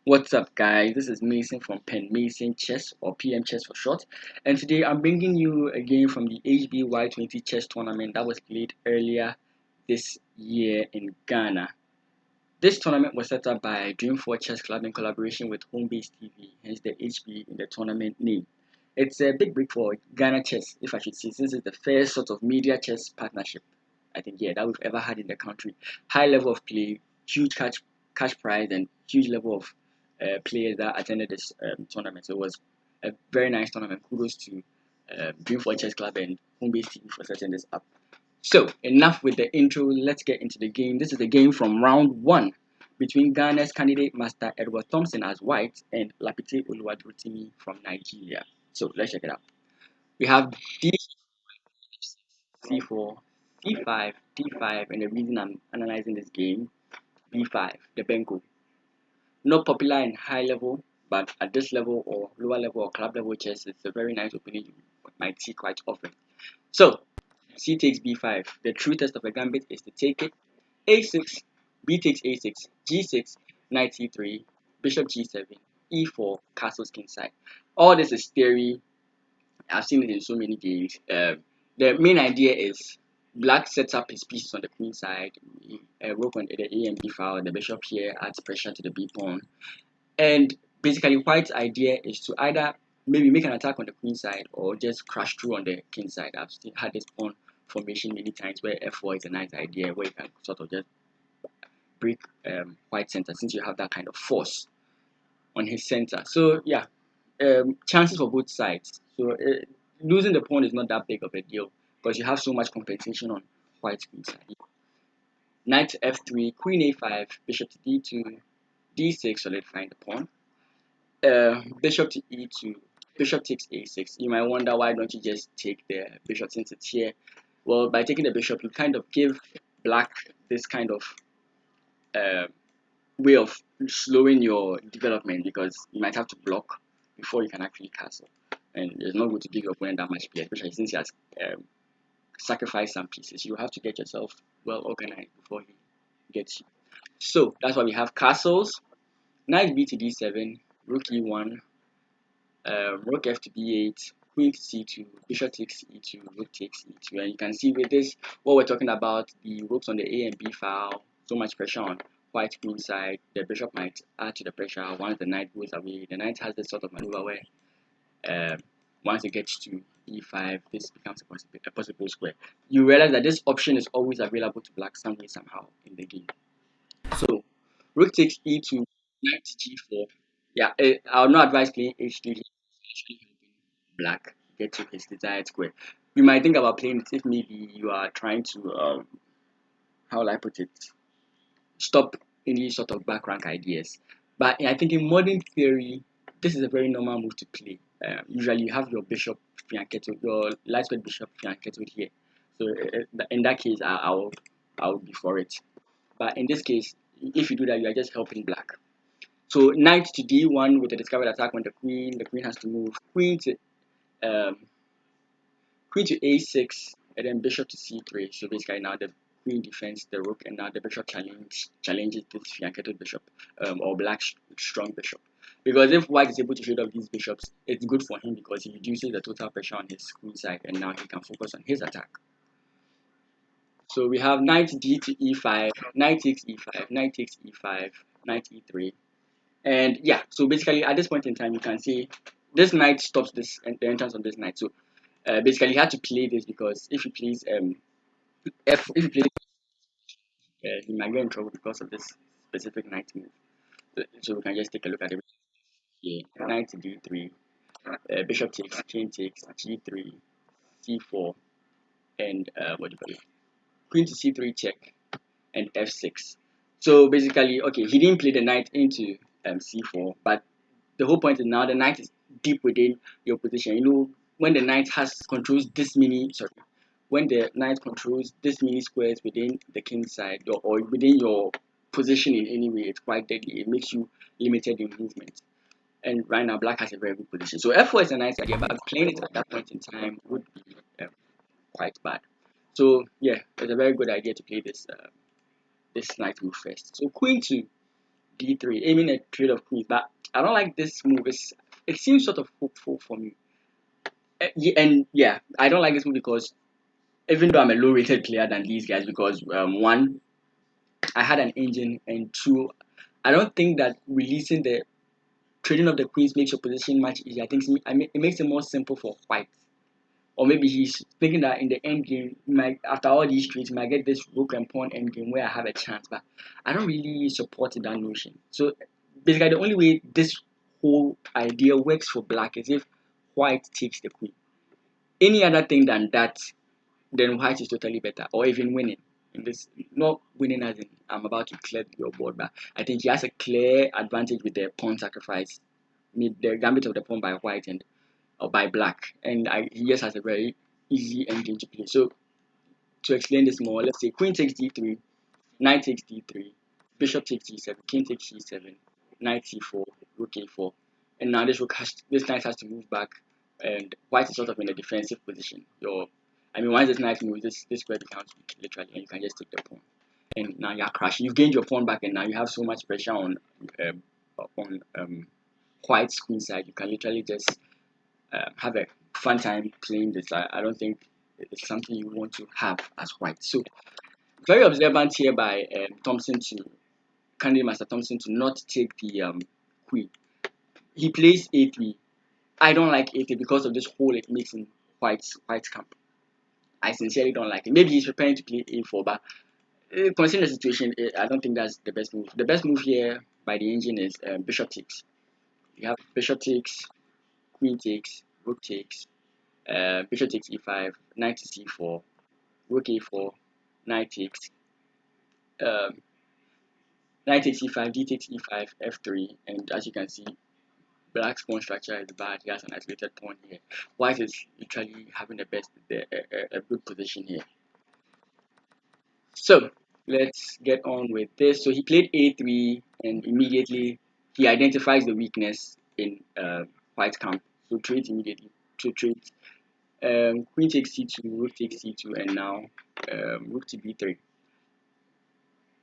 What's up, guys? This is Mason from PMChess or PMChess for short, and today I'm bringing you a game from the HB Y20 chess tournament that was played earlier this year in Ghana. This tournament was set up by Dream4 Chess Club in collaboration with Homebase TV, hence the HB in the tournament name. It's a big break for Ghana chess, if I should say, since it's the first sort of media chess partnership, I think, that we've ever had in the country. High level of play, huge cash prize, and huge level of players that attended this tournament. So it was a very nice tournament. Kudos to Dream4 Chess Club and Homebase TV for setting this up. So, enough with the intro, let's get into the game. This is the game from round 1 between Ghana's candidate master Edward Thompson as white and Lapite Oluwadurotimi from Nigeria. So, let's check it out. We have D, C4, C5, D5, and the reason I'm analyzing this game, B5, the Benko. Not popular in high level, but at this level or lower level or club level chess, it's a very nice opening you might see quite often. So, C takes B5. The true test of a gambit is to take it. A6, B takes A6, G6, Knight C3, Bishop G7, E4, castles kingside. All this is theory. I've seen it in so many games. The main idea is Black sets up his pieces on the queen side, rook on the A and B file, the bishop here adds pressure to the B pawn, and basically White's idea is to either maybe make an attack on the queen side or just crash through on the king side. I've had this pawn formation many times where F4 is a nice idea where you can sort of just break White center since you have that kind of force on his center. So yeah, chances for both sides. So losing the pawn is not that big of a deal because you have so much compensation on White's queen side. Knight to F3, Queen A5, Bishop to D2, D6 solidifying the pawn. Bishop to E2, Bishop takes A6. You might wonder why don't you just take the bishop since it's here. Well, by taking the bishop, you kind of give Black this kind of way of slowing your development because you might have to block before you can actually castle. And it's not good to give your opponent that much space, especially since he has sacrificed some pieces. You have to get yourself well organized before he gets you. So that's why we have castles. Knight B to D7, Rook E1, Rook F to B8, Queen to C2, Bishop takes E2, Rook takes E2. And you can see with this, what we're talking about, the rooks on the A and B file, so much pressure on White queen side. The bishop might add to the pressure once the knight goes away. The knight has this sort of maneuver where once it gets to E5, this becomes a possible square. You realize that this option is always available to Black some way, somehow in the game. So, Rook takes E2, Knight to G4. Yeah, I'll not advise playing H3, actually helping Black get to his desired square. You might think about playing it if maybe you are trying to, how will I put it, stop any sort of back rank ideas. But I think in modern theory, this is a very normal move to play. Usually you have your bishop fianchetto, your light square bishop fianchetto here. So in that case, I'll be for it. But in this case, if you do that, you are just helping Black. So knight to D1 with a discovered attack on the queen. The queen has to move um, queen to A6 and then bishop to C3. So basically now the queen defends the rook and now the bishop challenges this fianchetto bishop or Black's strong bishop. Because if White is able to trade off these bishops, it's good for him because he reduces the total pressure on his queen side and now he can focus on his attack. So we have knight D to E5, knight takes E5, knight takes E5, knight E3. And yeah, so basically at this point in time, you can see this knight stops the entrance of this knight. So basically, you had to play this because if he plays if he plays, he might get in trouble because of this specific knight move. So we can just take a look at it here. Knight to D3, bishop takes, king takes, G3, C4, and what do you call it? Queen to C3 check, and F6. So basically, okay, he didn't play the knight into C4, but the whole point is now the knight is deep within your position. You know, when the knight controls this many, sorry, when the knight controls this many squares within the king side or within your position in any way, it's quite deadly. It makes you limited in movement. And right now, Black has a very good position. So F4 is a nice idea, but playing it at that point in time would be quite bad. So yeah, it's a very good idea to play this this knight move first. So Queen to d3, aiming a trade of queens. But I don't like this move. It seems sort of hopeful for me. And yeah, I don't like this move because even though I'm a low rated player than these guys, because one, I had an engine, and two, I don't think that releasing the trading of the queens makes your position much easier. It makes it more simple for white. Or maybe he's thinking that in the end game, after all these trades, he might get this rook and pawn end game where I have a chance. But I don't really support that notion. So basically, the only way this whole idea works for black is if white takes the queen. Any other thing than that, then white is totally better, or even winning. In this, not winning as in I'm about to clear your board, but I think he has a clear advantage with the pawn sacrifice, the gambit of the pawn by white and or by black, and he just has a very easy endgame to play. So to explain this more, let's say queen takes d3, knight takes d3, bishop takes d7, king takes c7, knight c4, rook a4, and now this knight has to move back, and white is sort of in a defensive position. Once this knight moves, this square becomes weak, literally, and you can just take the pawn. And now you're crashing. You've gained your pawn back, and now you have so much pressure on white's queen side. You can literally just have a fun time playing this. I don't think it's something you want to have as white. So very observant here by Candidate Master Thompson to not take the queen. He plays a3. I don't like a3 because of this hole it makes in white's camp. I sincerely don't like it. Maybe he's preparing to play a4, but considering the situation, I don't think that's the best move. The best move here by the engine is bishop takes. You have bishop takes, queen takes, rook takes, bishop takes e5, knight to c4, rook a4, knight takes, um, knight takes e5, d takes e5, f3, and as you can see, black's pawn structure is bad. He has an isolated pawn here. White is literally having a good position here. So let's get on with this. So he played a3, and immediately he identifies the weakness in white's camp. So trades immediately. So trades. Queen takes c2, rook takes c2, and now rook to b3.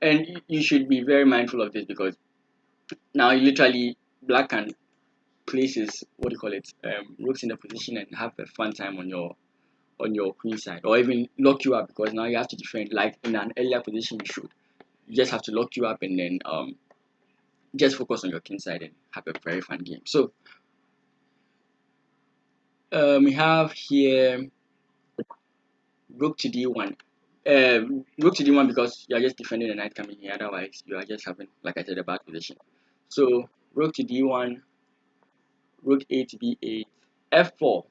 And you should be very mindful of this because now literally black can place his rooks in the position and have a fun time on your queen side, or even lock you up because now you have to defend. Like in an earlier position, you just have to lock you up and then just focus on your king side and have a very fun game. So we have here rook to d1. Rook to d1 because you are just defending the knight coming here. Otherwise, you are just having, like I said, a bad position. So rook to d1, rook a to b8, f4.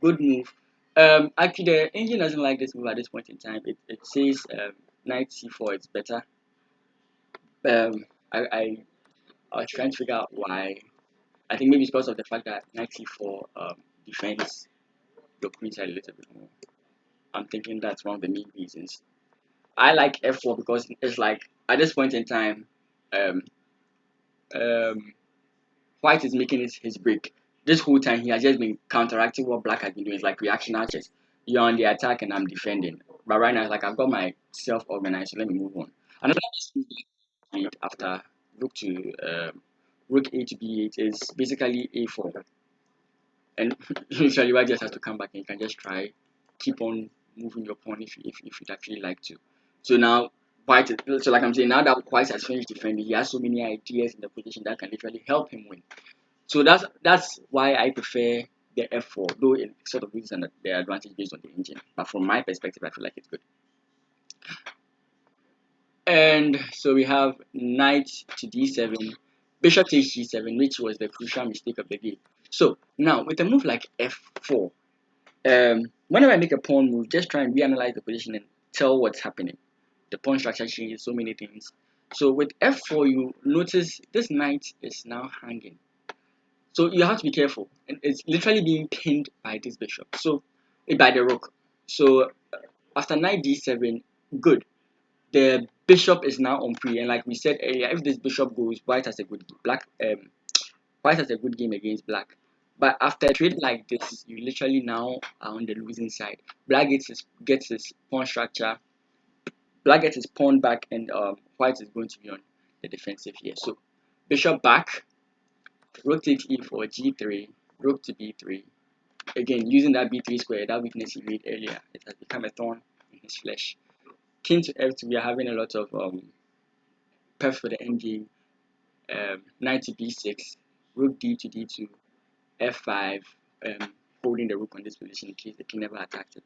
Good move. Actually, the engine doesn't like this move at this point in time. It says knight c4 is better. I was trying to figure out why. I think maybe it's because of the fact that knight c4 defends your queen side a little bit more. I'm thinking that's one of the main reasons. I like f4 because it's like at this point in time, um, um, white is making his break. This whole time he has just been counteracting what black has been doing. It's like reaction archers. You're on the attack and I'm defending. But right now it's like I've got myself organized, so let me move on. Another move after rook to rook a to b8 is basically a4. And usually white just has to come back and you can just try keep on moving your pawn if you'd actually like to. So now white so like I'm saying, now that white has finished defending, he has so many ideas in the position that can literally help him win. So that's why I prefer the f4, though it sort of gives the advantage based on the engine. But from my perspective, I feel like it's good. And so we have knight to d7, bishop takes g7, which was the crucial mistake of the game. So now with a move like f4, whenever I make a pawn move, just try and reanalyze the position and tell what's happening. The pawn structure changes so many things. So with f4, you notice this knight is now hanging. So you have to be careful. And it's literally being pinned by this bishop. So by the rook. So after knight d7, good. The bishop is now on free, and like we said earlier, if this bishop goes, white has a good game against black. But after a trade like this, you literally now are on the losing side. Black gets his pawn structure, black gets his pawn back, and white is going to be on the defensive here. So Bishop back, rook takes e4, g3, rook to b3. Again, using that b3 square, that weakness he made earlier, it has become a thorn in his flesh. King to f2, we are having a lot of perf for the endgame. Knight to b6, rook d to d2, f5, holding the rook on this position in case the king never attacked it.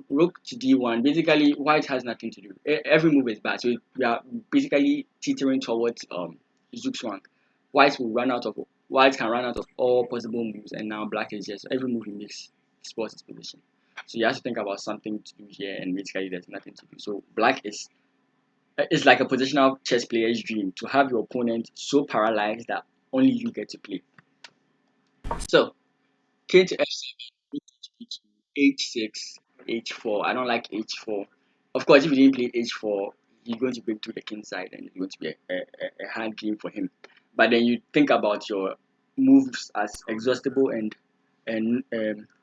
Rook to d1, basically white has nothing to do. Every move is bad, so we are basically teetering towards zook swang. White can run out of all possible moves, and now black is just every move he makes spoils his position. So you have to think about something to do here, and basically there's nothing to do. So black is it's like a positional chess player's dream to have your opponent so paralyzed that only you get to play. So king to f7, h6, h4. I don't like h4. Of course, if you didn't play h4, he's going to break through the king side and it's going to be a hard game for him. But then you think about your moves as exhaustible and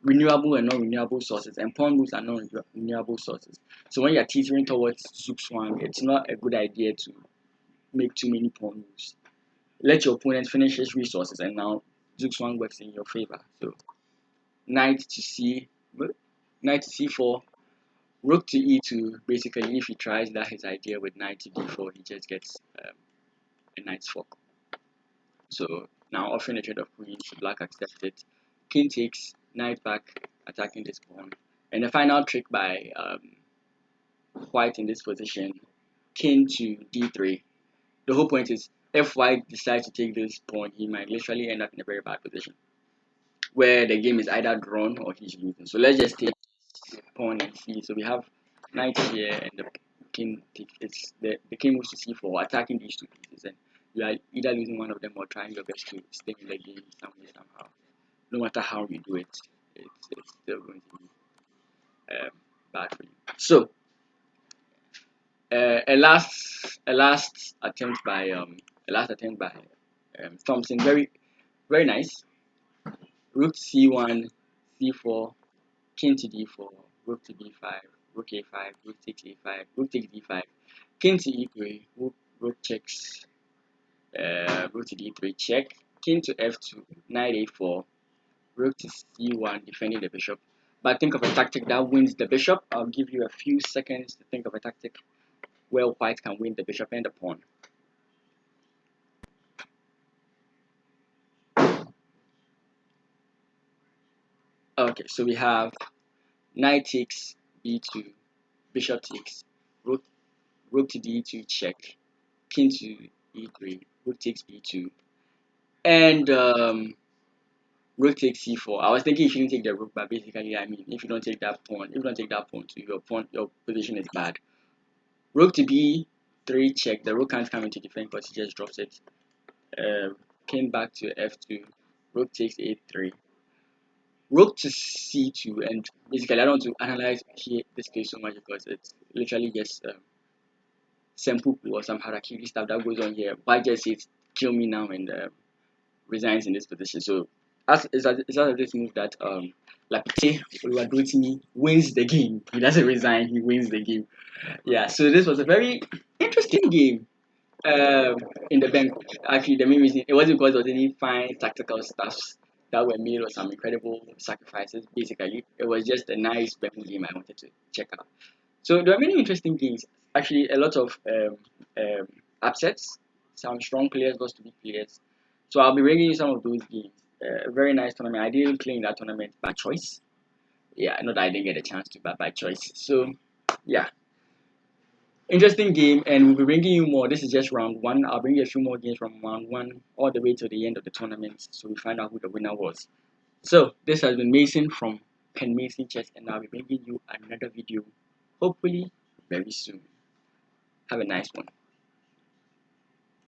renewable and non-renewable sources, and pawn moves are non-renewable sources. So when you're teetering towards zook swang, it's not a good idea to make too many pawn moves. Let your opponent finish his resources, and now zook swang works in your favor. So knight to c4, rook to e2. Basically, if he tries that his idea with knight to d4, he just gets a knight's fork. So now offering a trade of queens, black accepts it. King takes, knight back, attacking this pawn. And the final trick by white in this position, king to d3. The whole point is, if white decides to take this pawn, he might literally end up in a very bad position, where the game is either drawn or he's losing. So let's just take pawn and see. So we have knight here, and the king takes the king moves to c4, attacking these two pieces, and you are either losing one of them or trying your best to stay in the game somehow. No matter how you do it, it's still going to be bad for you. So a last attempt by Thompson, very nice. Rook c1, c4, king to d4, rook to d5, rook a5, rook takes a5, rook takes d5, king to e3, rook checks, rook to d3 check, king to f2, knight a4, rook to c1, defending the bishop. But think of a tactic that wins the bishop. I'll give you a few seconds to think of a tactic where white can win the bishop and the pawn. Okay, so we have knight takes b2, bishop takes, rook to d2 check, king to e3, rook takes b2, and rook takes c4. I was thinking you shouldn't take the rook, but basically, I mean, if you don't take that pawn, your position is bad. Rook to b3 check. The rook can't come into defense because he just drops it. King back to f2. Rook takes a3. Rook to c2, and basically, I don't want to analyze this case so much because it's literally just sempuku or some harakiri stuff that goes on here. White just says, "Kill me now," and resigns in this position. So it's out of this move that Lapite Oluwadurotimi wins the game. He doesn't resign, he wins the game. Yeah, so this was a very interesting game in the Benko. Actually, the main reason it wasn't because there was any fine tactical stuffs that were made or some incredible sacrifices. Basically, it was just a nice Benko game I wanted to check out. So there are many interesting games. Actually, a lot of upsets. Some strong players versus weak players. So I'll be bringing you some of those games. A very nice tournament. I didn't play in that tournament by choice. Yeah, not that I didn't get a chance to, but by choice. So yeah, interesting game, and we'll be bringing you more. This is just round one. I'll bring you a few more games from round one all the way to the end of the tournament, so we find out who the winner was. So this has been Mason from PMChess, and I'll be bringing you another video, hopefully very soon. Have a nice one.